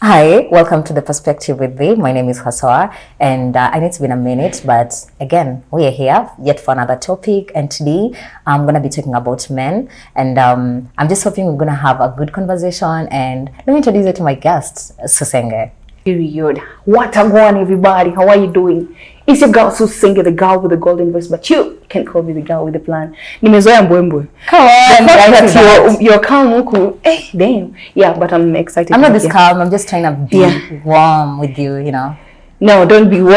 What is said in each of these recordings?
Hi, welcome to The Perspective with me. My name is Hasawa, and I know it's been a minute, but again, we are here yet for another topic. And today, I'm going to be talking about men, and I'm just hoping we're going to have a good conversation. And let me introduce you to my guest, Susenge. Period. What a going, everybody? How are you doing? It's your girl Susenge, the girl with the golden voice, but you can call me the girl with the plan. Nimezoea mbwembwe. Come on, you're calm, damn. Yeah, but I'm excited. I'm not this calm. I'm just trying to be warm with you, you know. No, don't be warm.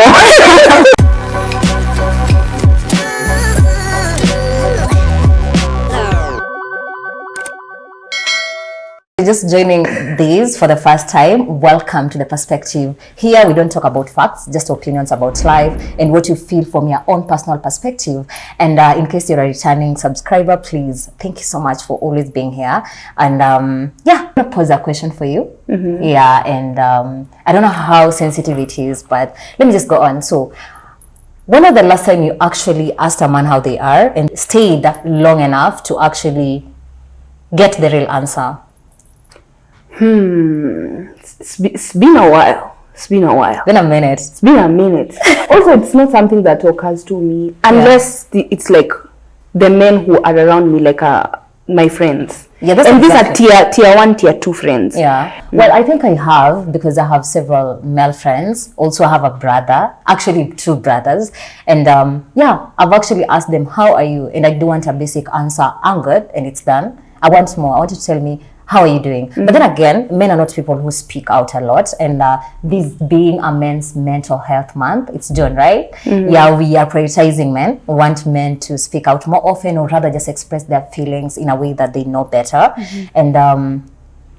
Just joining these for the first time, welcome to The Perspective. Here we don't talk about facts, just opinions about life and what you feel from your own personal perspective. And in case you're a returning subscriber, please, thank you so much for always being here. And I'm gonna pose a question for you. Yeah, and I don't know how sensitive it is, but let me just go on. So, when was the last time you actually asked a man how they are and stayed long enough to actually get the real answer? It's been a while. Been a minute. It's been a minute. Also, it's not something that occurs to me unless it's like the men who are around me, like my friends. Yeah, that's and exactly. These are tier 1, tier 2 friends. Yeah. Well, I think I have, because I have several male friends. Also, I have a brother, actually 2 brothers. And I've actually asked them, how are you? And I do want a basic answer. I'm good, and it's done. I want more. I want you to tell me, how are you doing? But then again, men are not people who speak out a lot. And this being a men's mental health month, it's June, right? Yeah, we are prioritizing men. We want men to speak out more often, or rather just express their feelings in a way that they know better. And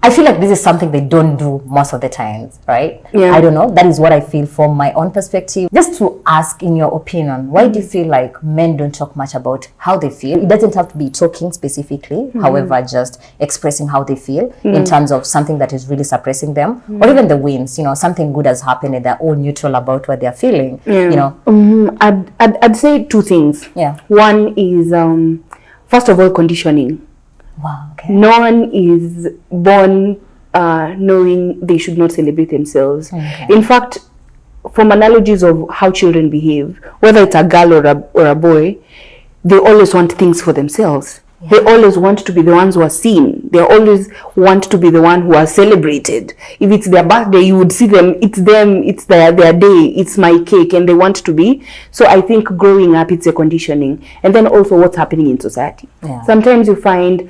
I feel like this is something they don't do most of the times, right? Yeah. I don't know. That is what I feel from my own perspective. Just to ask, in your opinion, why do you feel like men don't talk much about how they feel? It doesn't have to be talking specifically, however, just expressing how they feel in terms of something that is really suppressing them, or even the wins, you know, something good has happened and they're all neutral about what they're feeling, you know? I'd say 2 things. Yeah. One is, first of all, conditioning. Wow, okay. No one is born knowing they should not celebrate themselves. Okay. In fact, from analogies of how children behave, whether it's a girl or a boy, they always want things for themselves. Yeah. They always want to be the ones who are seen. They always want to be the one who are celebrated. If it's their birthday, you would see them, it's their day, it's my cake, and they want to be. So I think growing up, it's a conditioning. And then also what's happening in society. Yeah. Sometimes you find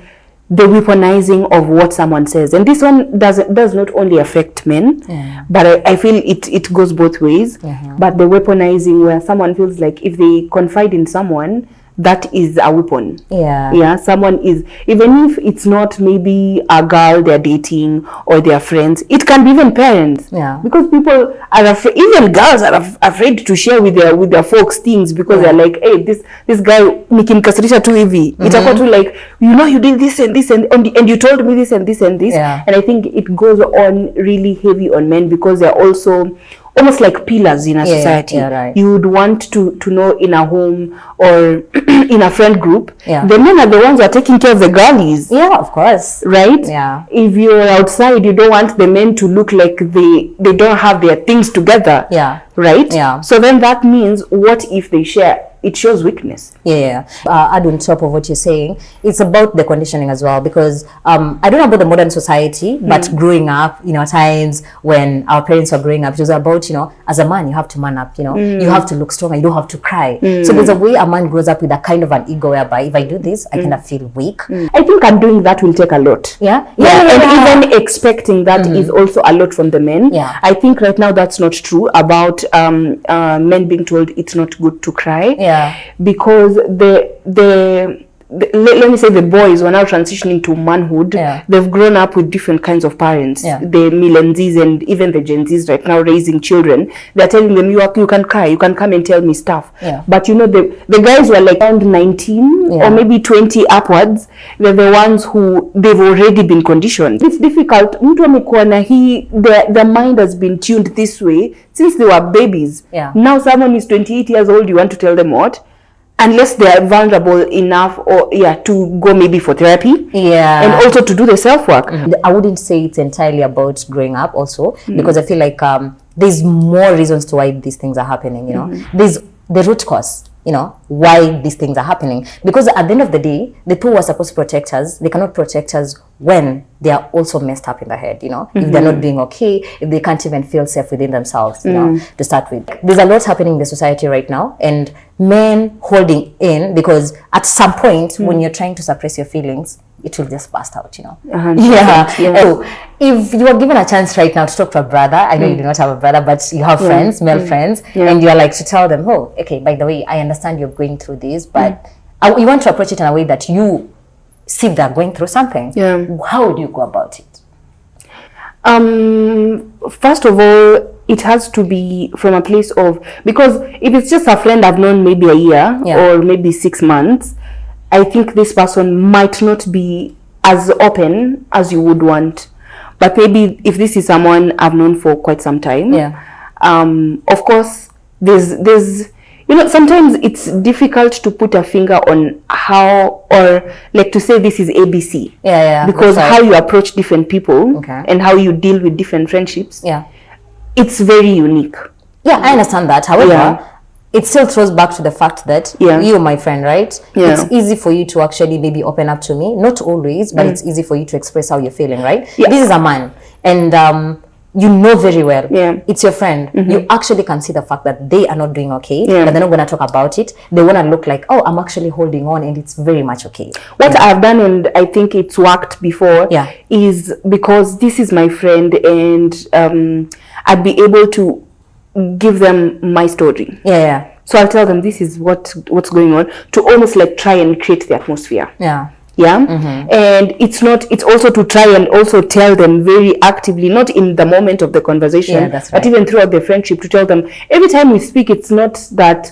the weaponizing of what someone says, and this one does not only affect men, but I feel it goes both ways. But the weaponizing, where someone feels like if they confide in someone, that is a weapon. Yeah, someone is, even if it's not maybe a girl they're dating or their friends, it can be even parents. Because people are afraid, even girls are afraid to share with their folks things, because they're like, hey, this guy nikimkasirisha tu hivi, itakuwa tu like, you know, you did this and this and you told me this and this and this. And I think it goes on really heavy on men, because they're also almost like pillars in a society. Right. You would want to know in a home or in a friend group. The men are the ones who are taking care of the girlies. Yeah, of course. Right? Yeah. If you're outside, you don't want the men to look like they don't have their things together. Yeah. Right? Yeah. So then that means, what if they share? It shows weakness. Add on top of what you're saying, it's about the conditioning as well, because I don't know about the modern society, but growing up, you know, times when our parents were growing up, it was about, you know, as a man, you have to man up, you know, you have to look strong, you don't have to cry. So there's a way a man grows up with a kind of an ego whereby, if I do this, I kind of feel weak. I think undoing that will take a lot. And even expecting that is also a lot from the men. I think right now that's not true about men being told it's not good to cry. Because let me say the boys who are now transitioning to manhood, they've grown up with different kinds of parents. The millennials and even the Gen Zs right now raising children, they're telling them, you can cry, you can come and tell me stuff. But you know, the guys who are like around 19 or maybe 20 upwards, they're the ones who they've already been conditioned. It's difficult. Their mind has been tuned this way since they were babies. Now someone is 28 years old, you want to tell them what? unless they are vulnerable enough or to go maybe for therapy, and also to do the self-work. I wouldn't say it's entirely about growing up also, because I feel like there's more reasons to why these things are happening, you know. There's the root cause, you know, why these things are happening, because at the end of the day, the people who are supposed to protect us, they cannot protect us when they are also messed up in the head, you know. If they're not doing okay, if they can't even feel safe within themselves, you know, to start with. There's a lot happening in the society right now, and men holding in, because at some point when you're trying to suppress your feelings, it will just burst out, you know. So if you are given a chance right now to talk to a brother, I know you do not have a brother, but you have friends, male friends, and you're like to tell them, oh, okay, by the way, I understand you're going through this, but you want to approach it in a way that you see they're going through something. How would you go about it? First of all, it has to be from a place of, because if it's just a friend I've known maybe a year or maybe 6 months, I think this person might not be as open as you would want. But maybe if this is someone I've known for quite some time, of course, there's you know, sometimes it's difficult to put a finger on how, or like to say this is ABC. Because how you approach different people and how you deal with different friendships, it's very unique. I understand that. However, it still throws back to the fact that you, my friend, right? It's easy for you to actually maybe open up to me. Not always, but it's easy for you to express how you're feeling, right? This is a man, and you know very well, it's your friend. You actually can see the fact that they are not doing okay, but they're not going to talk about it. They want to look like, oh, I'm actually holding on, and it's very much okay. What I've done, and I think it's worked before, is because this is my friend, and I'd be able to give them my story. So I'll tell them this is what's going on, to almost like try and create the atmosphere. And it's also to try and also tell them very actively, not in the moment of the conversation, but even throughout the friendship, to tell them every time we speak, it's not that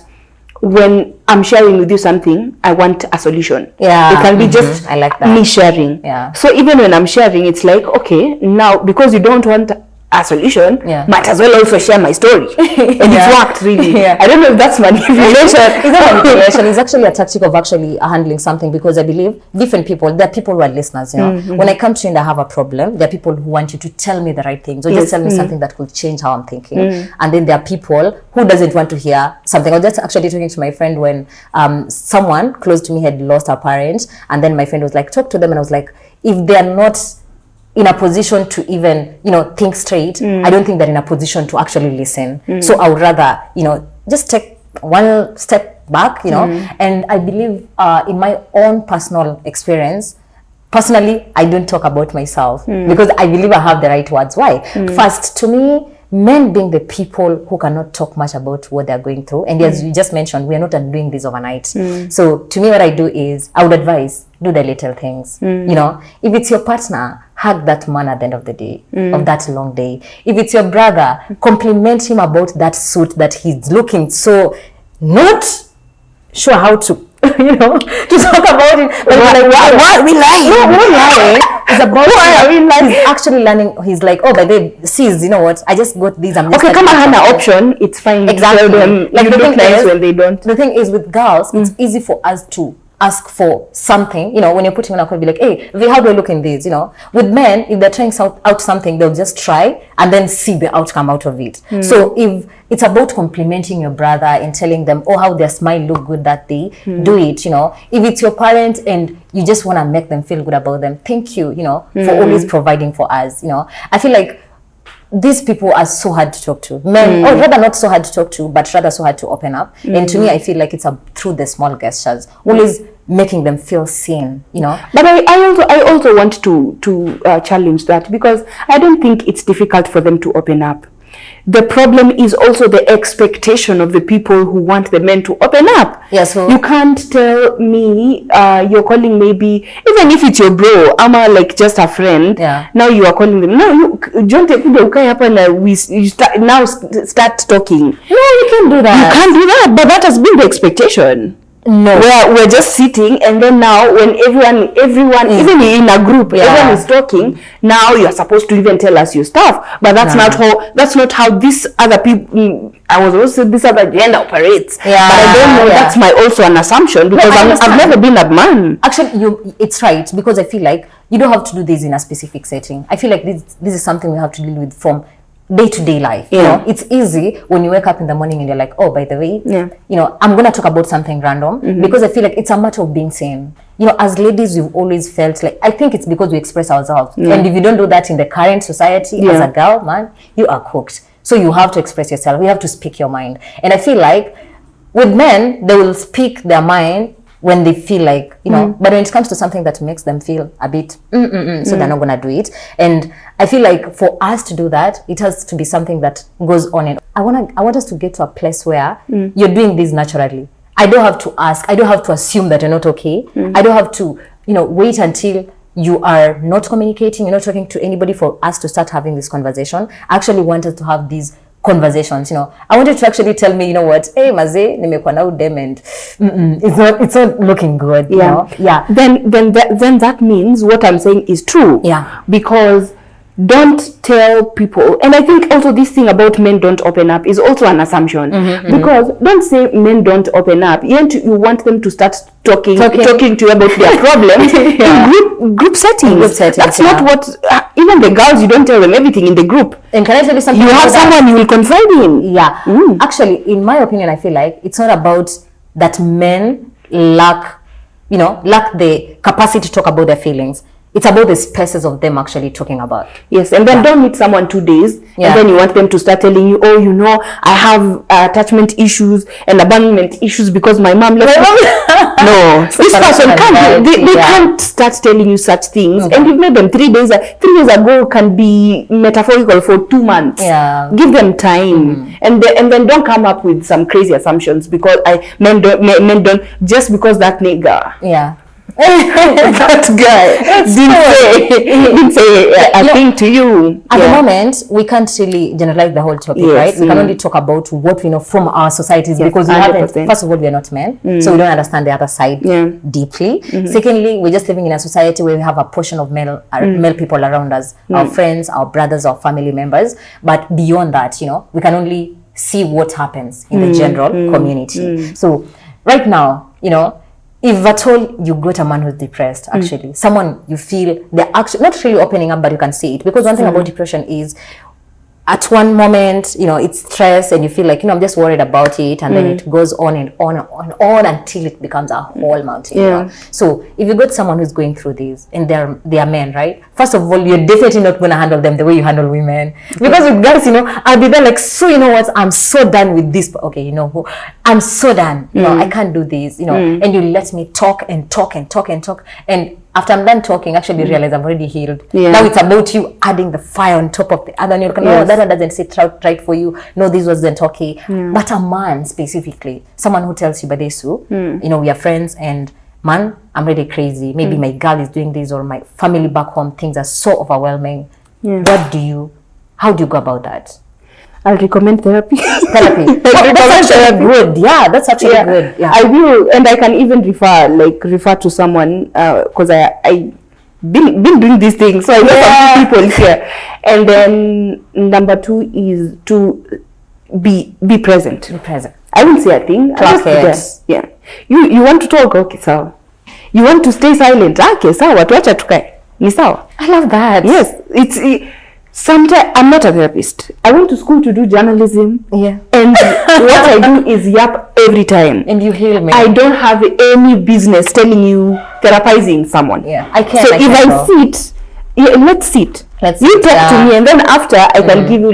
when I'm sharing with you something, I want a solution. It can be just I like that. Me sharing. So even when I'm sharing, it's like, okay, now because you don't want a solution, might as well also share my story. And it's worked really. I don't know if that's manipulation. It's not manipulation. It's actually a tactic of actually handling something, because I believe different people, there are people who are listeners, you know. When I come to you and I have a problem, there are people who want you to tell me the right things, or just tell me something that could change how I'm thinking. And then there are people who doesn't want to hear something. I was just actually talking to my friend when someone close to me had lost her parents, and then my friend was like, talk to them, and I was like, if they're not in a position to even, you know, think straight, I don't think they're in a position to actually listen. So I would rather, you know, just take one step back, you know. And I believe in my own personal experience, personally, I don't talk about myself because I believe I have the right words. Why? First, to me, men being the people who cannot talk much about what they're going through, and as you just mentioned, we are not doing this overnight. So to me, what I do is I would advise, do the little things. You know, if it's your partner, hug that man at the end of the day, of that long day. If it's your brother, compliment him about that suit that he's looking so not sure how to, you know, to talk about it. But why are we lying? No, we're lying. It's about why are we lying? He's actually learning. He's like, oh, but they sees, you know what? I just got these. Okay, come on, an option. It's fine. Exactly. Tell them, like, you look nice when they don't. The thing is, with girls, it's easy for us to ask for something, you know, when you're putting on a call, be like, hey, how do I look in this, you know? With men, if they're trying out something, they'll just try and then see the outcome out of it. So if it's about complimenting your brother and telling them, oh, how their smile look good that day, do it, you know. If it's your parents and you just want to make them feel good about them, thank you, you know, for always providing for us, you know. I feel like these people are so hard to talk to. Men, or rather not so hard to talk to, but rather so hard to open up. And to me, I feel like it's through the small gestures, always making them feel seen, you know. But I also want to challenge that, because I don't think it's difficult for them to open up. The problem is also the expectation of the people who want the men to open up. So you can't tell me you're calling, maybe even if it's your bro, I'm like just a friend. Now you are calling them. No, you don't take the okay up and we start talking. No, you can't do that. You can't do that, but that has been the expectation. No. Where we're just sitting, and then now when everyone, even in a group, everyone is talking, now you're supposed to even tell us your stuff. But that's not how this other people, I was also this other gender operates. Yeah. But I don't know, that's my also an assumption, because I've never been a man. Actually, it's right, because I feel like you don't have to do this in a specific setting. I feel like this is something we have to deal with from day-to-day life. You know, it's easy when you wake up in the morning and you're like, oh, by the way, you know, I'm gonna talk about something random, because I feel like it's a matter of being sane. You know, as ladies, we've always felt like, I think it's because we express ourselves, and if you don't do that in the current society, as a girl, man, you are cooked. So you have to express yourself. You have to speak your mind. And I feel like with men, they will speak their mind when they feel like, you know, but when it comes to something that makes them feel a bit so they're not gonna do it. And I feel like for us to do that, it has to be something that goes on. And I want us to get to a place where you're doing this naturally. I don't have to ask, I don't have to assume that you're not okay. I don't have to, you know, wait until you are not communicating, you're not talking to anybody for us to start having this conversation. I actually wanted to have these conversations, you know. I wanted to actually tell me, you know what, hey Maze, nimekuwa na udem and it's not looking good. You know? Then that means what I'm saying is true. Yeah. Because don't tell people, and I think also this thing about men don't open up is also an assumption, because don't say men don't open up. You want them to start talking to you about their problems in group settings. That's not what, even the girls, you don't tell them everything in the group. And can I tell you something? You have someone you will confide in. Yeah. Actually, in my opinion, I feel like it's not about that men lack the capacity to talk about their feelings. It's about the spaces of them actually talking about. Yes, and then don't meet someone 2 days, and then you want them to start telling you, oh, you know, I have attachment issues and abandonment issues because my mom left me. No, this person can't. They can't start telling you such things. And you've made them 3 days. 3 days ago can be metaphorical for 2 months. Yeah. Give them time, and then don't come up with some crazy assumptions because men don't just because that nigga. Yeah. That guy didn't say a thing to you. At the moment, we can't really generalize the whole topic, right? We can only talk about what we know from our societies, because we haven't. First of all, we are not men, so we don't understand the other side deeply. Secondly, we're just living in a society where we have a portion of male people around us, our friends, our brothers, our family members. But beyond that, you know, we can only see what happens in the general community. So right now, you know, if at all you got a man who's depressed, actually, someone you feel they're actually not really opening up, but you can see it. Because one thing about depression is, at one moment, you know, it's stress and you feel like, you know, I'm just worried about it, and then it goes on and on and on and on until it becomes a whole mountain. You know? So if you got someone who's going through this and they are men, right? First of all, you're definitely not going to handle them the way you handle women. Because with girls, you know, I'll be there like, so you know what, I'm so done with this. Okay, you know who, I'm so done. You know, I can't do this, you know, and you let me talk and talk and talk and talk. And after I'm done talking, actually realize I've already healed. Now it's about you adding the fire on top of the other. And you're like, no, that one doesn't sit right for you. No, this wasn't okay. But a man specifically, someone who tells you, Badesu, you know, we are friends, and man, I'm really crazy. Maybe my girl is doing this, or my family back home, things are so overwhelming. How do you go about that? I'll recommend therapy. That's actually good. Yeah, that's actually good. Yeah. I will, and I can even refer to someone because I been doing these things, so I know some people here. And then number 2 is to be present. Be present. I won't say a thing. Yeah. You want to talk? Okay, sawa. You want to stay silent? Okay, sawa. Tuacha tukae. Ni sawa. I love that. Yes, sometimes I'm not a therapist. I went to school to do journalism. Yeah. And what I do is yap every time. And you heal me. I don't have any business telling you therapizing someone. Yeah. I can't. So if I sit, let's sit. You talk to me, and then after I can give you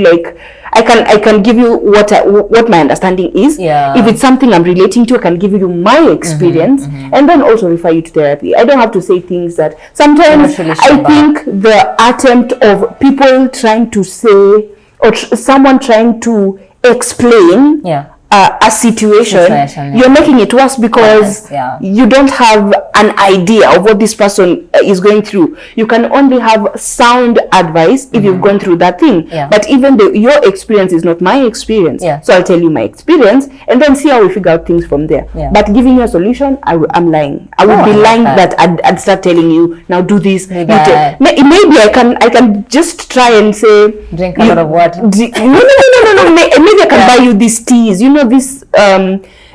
I can give you what my understanding is. Yeah. If it's something I'm relating to, I can give you my experience, and then also refer you to therapy. I don't have to say things that sometimes I think the attempt of people trying to say, or someone trying to explain a situation, yeah. you're making it worse because yeah. you don't have an idea of what this person is going through. You can only have sound advice if you've gone through that thing. Yeah. But even your experience is not my experience. Yeah. So I'll tell you my experience and then see how we figure out things from there. Yeah. But giving you a solution, I'm lying. I would be lying that I'd start telling you, now do this. Maybe I can just try and say, drink a lot of water. No. Maybe I can buy you these teas. You know, this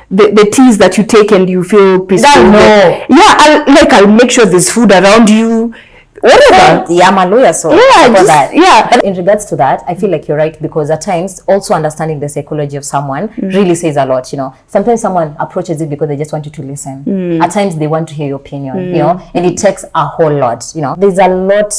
the teas that you take and you feel peaceful. No. Yeah, I'll make sure there's food around you. Whatever. Yeah, I'm a lawyer, so yeah. But in regards to that, I feel like you're right, because at times also understanding the psychology of someone really says a lot. You know, sometimes someone approaches it because they just want you to listen. At times they want to hear your opinion. You know, and it takes a whole lot. You know, there's a lot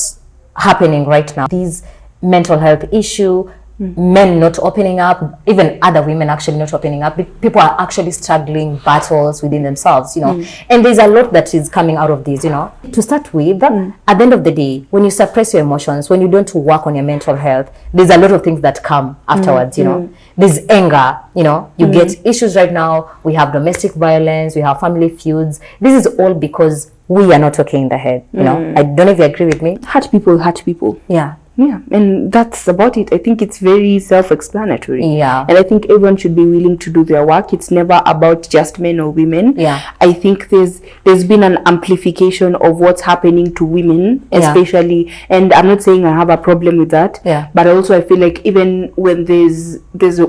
happening right now. These mental health issue. Men not opening up, even other women actually not opening up. People are actually struggling battles within themselves, you know. And there's a lot that is coming out of this, you know. To start with, at the end of the day, when you suppress your emotions, when you don't work on your mental health, there's a lot of things that come afterwards, you know. There's anger, you know. You get issues right now. We have domestic violence, we have family feuds. This is all because we are not okay in the head, you know. I don't know if you agree with me. Hurt people. Yeah. Yeah, and that's about it. I think it's very self-explanatory. Yeah. And I think everyone should be willing to do their work. It's never about just men or women. Yeah. I think there's been an amplification of what's happening to women, especially. And I'm not saying I have a problem with that. Yeah. But also I feel like even when there's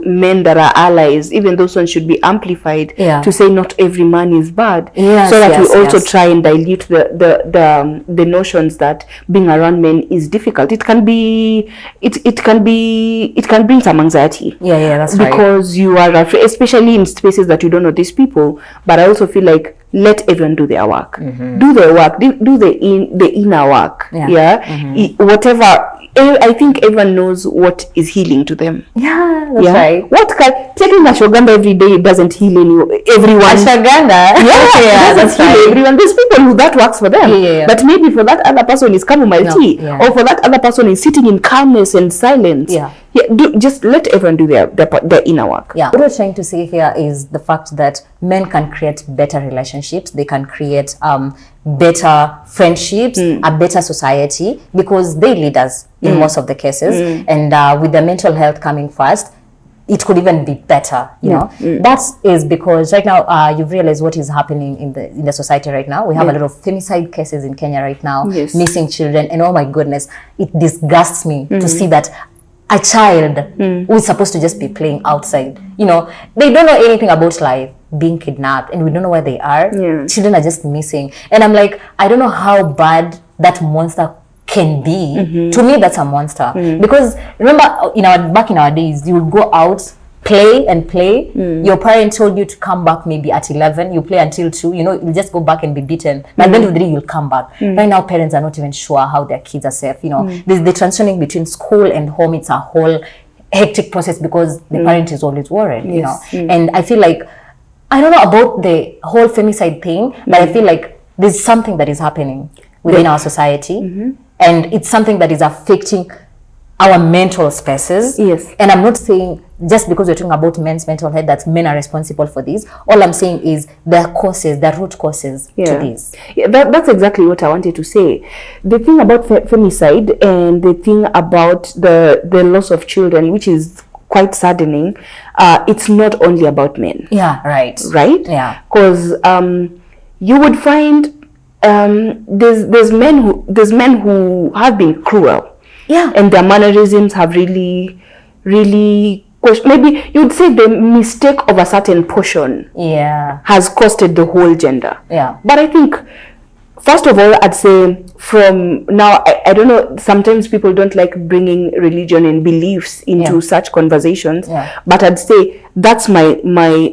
men that are allies, even those ones should be amplified to say not every man is bad. Yes, so that we also yes. try and dilute the notions that being around men is difficult. It can be it can bring some anxiety. Yeah, that's right. Because you are afraid, especially in spaces that you don't know these people. But I also feel like let everyone do their work. Do their work. Do the inner work. Whatever. I think everyone knows what is healing to them. Yeah, that's right. What taking ashwagandha every day doesn't heal everyone. Ashwagandha? Yeah, that's right. Everyone. There's people who that works for them. Yeah. But maybe for that other person is chamomile tea, or for that other person is sitting in calmness and silence. Just let everyone do their inner work. Yeah. What we're trying to say here is the fact that men can create better relationships. They can create better friendships, a better society, because they lead us in most of the cases. And with the mental health coming first, it could even be better, you know. That is because right now you've realized what is happening in the society right now. We have a lot of femicide cases in Kenya right now, missing children, and oh my goodness, it disgusts me to see that a child who is supposed to just be playing outside, you know, they don't know anything about life, being kidnapped, and we don't know where they are. Children are just missing, and I'm like, I don't know how bad that monster can be. To me, that's a monster. Because remember, back in our days, you would go out, play. Your parents told you to come back maybe at 11. You play until 2. You know, you just go back and be beaten. But at the end of the day, you'll come back. Right now, parents are not even sure how their kids are safe. You know, the transitioning between school and home, it's a whole hectic process because the parent is always worried. You know, and I feel like, I don't know about the whole femicide thing, but I feel like there's something that is happening within our society, and it's something that is affecting our mental spaces. And I'm not saying just because we're talking about men's mental health that men are responsible for this. All I'm saying is there are causes, there are root causes to this. That's exactly what I wanted to say. The thing about femicide and the thing about the loss of children, which is quite saddening, it's not only about men. Right. Because you would find there's men who have been cruel. And their mannerisms have really maybe you'd say the mistake of a certain portion has costed the whole gender. But I think, first of all, I'd say from now, I don't know, sometimes people don't like bringing religion and beliefs into such conversations, but I'd say that's my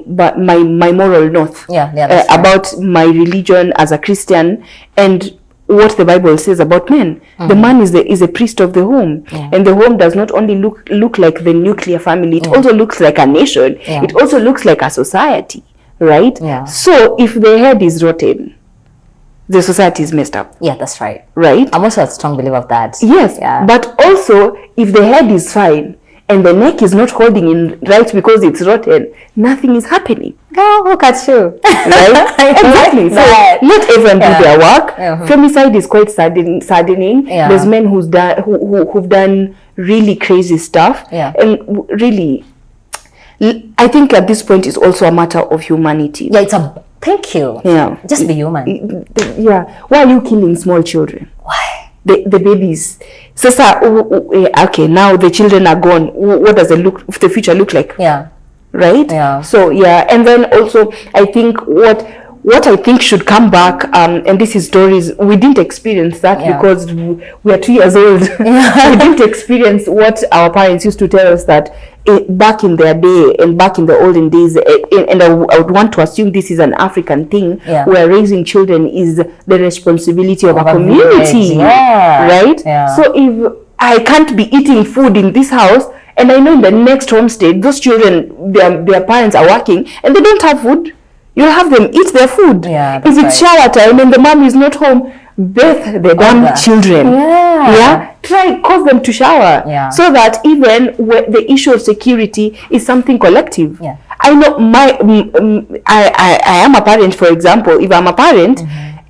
moral north about my religion as a Christian and what the Bible says about men. The man is a priest of the home, and the home does not only look like the nuclear family, it also looks like a nation. It also looks like a society, right? So if the head is rotten, the society is messed up. That's right. Right? I'm also a strong believer of that. Yes. But also, if the head is fine and the neck is not holding in right because it's rotten, nothing is happening. Oh, look at you. Right? Exactly. So let everyone do their work. Femicide is quite saddening. There's men who've done really crazy stuff. And really, I think at this point it's also a matter of humanity. Thank you. Just be human. Why are you killing small children? Why? The babies. Okay, now the children are gone. What does the future look like? Right? So and then also I think what I think should come back, and this is stories, we didn't experience that because we are 2 years old. We didn't experience what our parents used to tell us, that back in their day and back in the olden days, and I would want to assume this is an African thing, where raising children is the responsibility of a community, right? So if I can't be eating food in this house, and I know in the next homestead, those children, their parents are working and they don't have food, you'll have them eat their food. If it's shower time and the mom is not home, bathe the damn children. Try cause them to shower, so that even the issue of security is something collective. I know I am a parent, for example. If I'm a parent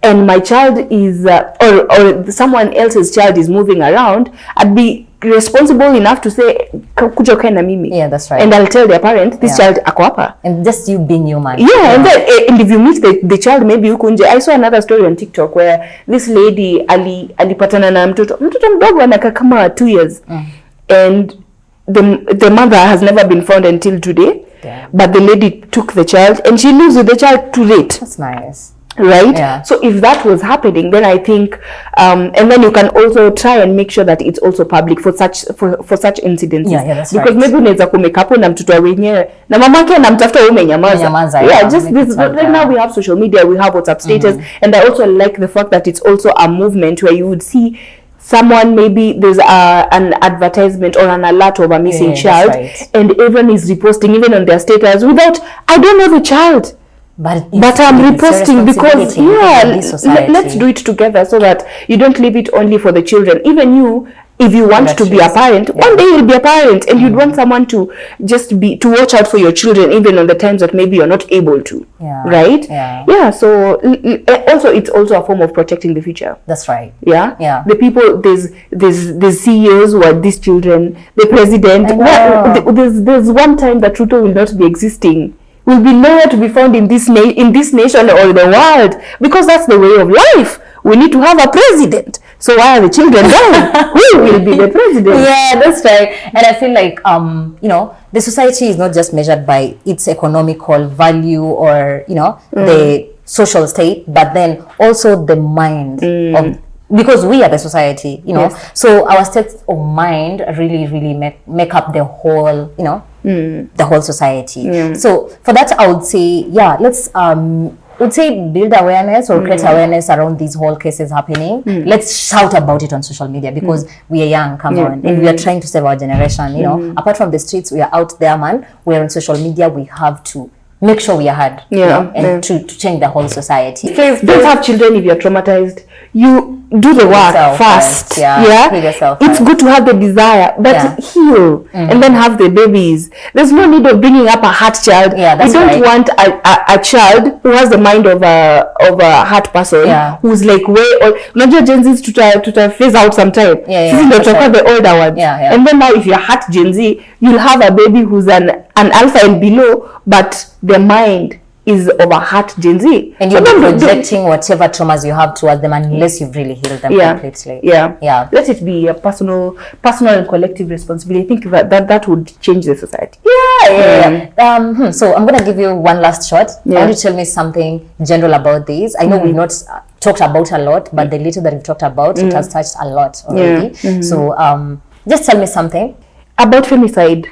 and my child is or someone else's child is moving around, I'd be responsible enough to say kuja ukae na mimi. That's right. And I'll tell their parent, this child ako hapa. And just you being human. And then and if you meet the child maybe huko nje. I saw another story on TikTok where this lady alipatana na mtoto mdogo anakaa kama 2 years. And the mother has never been found until today. But the lady took the child and she lives with the child to date. That's nice. Right? So if that was happening, then I think and then you can also try and make sure that it's also public for such incidences. That's because maybe unaweza kumekapo na mtoto wenyewe na mamake anamtafuta wewe umenyamaza. Just this right now we have social media, we have WhatsApp status, and I also like the fact that it's also a movement where you would see someone, maybe there's an advertisement or an alert of a missing child, and everyone is reposting even on their status without, I don't know the child, but I'm reposting because let's do it together, so that you don't leave it only for the children. Even you, if you want to be a parent, one day you'll be a parent, and you'd want someone to just be to watch out for your children even on the times that maybe you're not able to. Right? So also it's also a form of protecting the future. That's right. The people, there's CEOs who are these children, the president. There's one time that Ruto will not be existing, will be nowhere to be found in this nation or the world, because that's the way of life. We need to have a president. So why are the children dying? Who will be the president? That's right. And I feel like the society is not just measured by its economical value or the social state, but then also the mind of, because we are the society, so our states of mind really make up the whole the whole society. So for that I would say let's build awareness or create awareness around these whole cases happening. Let's shout about it on social media, because we are young, and we are trying to save our generation. Apart from the streets, we are out there, man. We're on social media. We have to make sure we are heard, and to change the whole society. Don't have children if you're traumatized. You do the work first. It's good to have the desire, but heal and then have the babies. There's no need of bringing up a heart child. We don't want a child who has the mind of a heart person, who's like way old. Not just Gen Z's to phase out sometime. The older ones. And then now if you're heart Gen Z, you'll have a baby who's an alpha and below, but the mind is of a heart Gen Z. And you're projecting whatever traumas you have towards them unless you've really healed them completely. Let it be a personal and collective responsibility. I think that would change the society. So I'm going to give you one last shot. I want you to tell me something general about this. I know we've not talked about a lot, but the little that we've talked about, it has touched a lot already. So just tell me something. About femicide.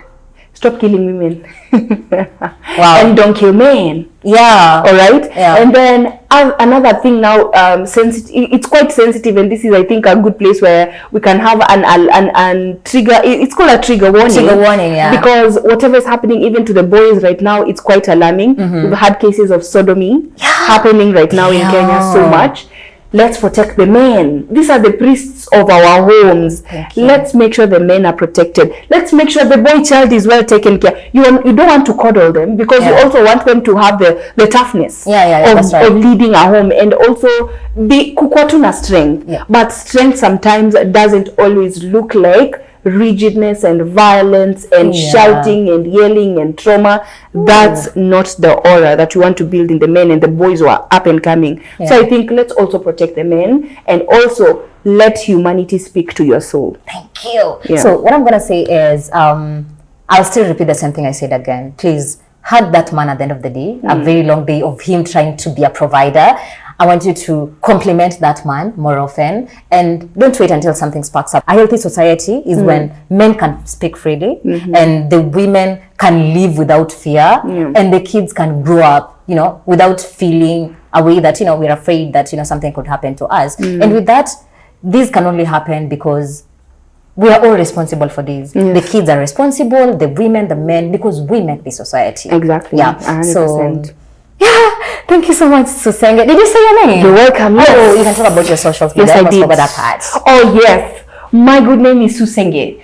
Stop killing women. And don't kill men. All right. And then another thing now, it's quite sensitive, and this is, I think, a good place where we can have an trigger. It's called a trigger warning. Because whatever is happening, even to the boys right now, it's quite alarming. We've had cases of sodomy happening right now in Kenya so much. let's protect the men. These are the priests of our homes. Let's make sure the men are protected. Let's make sure the boy child is well taken care. You don't want to coddle them, because you also want them to have the toughness of leading a home, and also be kukwatuna strength. But strength sometimes doesn't always look like rigidness and violence and shouting and yelling and trauma. That's not the aura that you want to build in the men and the boys who are up and coming. So I think let's also protect the men, and also let humanity speak to your soul. Thank you. So what I'm gonna say is I'll still repeat the same thing I said again. Please hug that man at the end of the day. A very long day of him trying to be a provider. I want you to compliment that man more often, and don't wait until something sparks up. A healthy society is when men can speak freely, and the women can live without fear, and the kids can grow up, you know, without feeling a way that, you know, we're afraid that, you know, something could happen to us. And with that, this can only happen because we are all responsible for this. The kids are responsible, the women, the men, because we make the society. Exactly. 100%. So thank you so much, Susenge. Did you say your name? You're welcome. Oh, you can talk about your socials. Yes, I did. That part. Oh, yes. My good name is Susenge.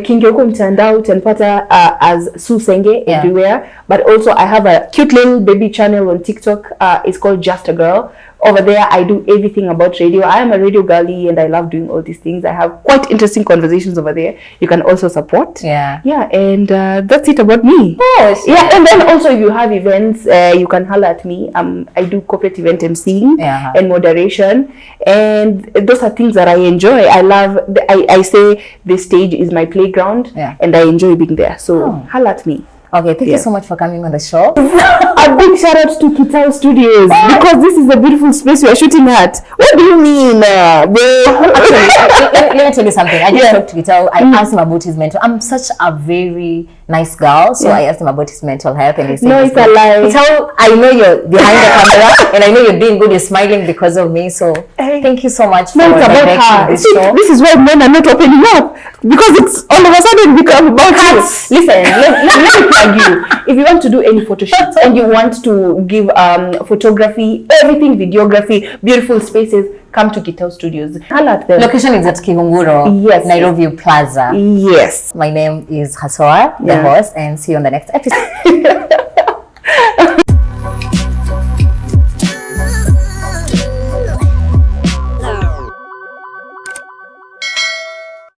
Kingeuko mtandao utanipata as Susenge everywhere. But also I have a cute little baby channel on TikTok. It's called Just a Girl. Over there, I do everything about radio. I am a radio girlie, and I love doing all these things. I have quite interesting conversations over there. You can also support. Yeah, and that's it about me. Oh, yeah, and then also if you have events, you can holler at me. I do corporate event emceeing and moderation, and those are things that I enjoy. I love. I say the stage is my playground, and I enjoy being there. So holler at me. Okay, thank you so much for coming on the show. A big shout out to Kitao Studios, because this is the beautiful space we are shooting at. What do you mean, bro? Actually, let me tell you something. I just talked to Kitao. I asked him about his mental. I'm such a very nice girl, so I asked him about his mental health, and he said, "No, it's a lie." Kitao, I know you're behind the camera, and I know you're doing good. You're smiling because of me. So thank you so much for directing this show. This is why men are not opening up, because it's all of a sudden become about you. Listen, let me plug you. If you want to do any photo shoots and you want to give photography, everything, videography, beautiful spaces, come to Kitao Studios. Location is at Kihunguro, Nairobi Plaza. Yes. My name is Hasoa, the host, and see you on the next episode.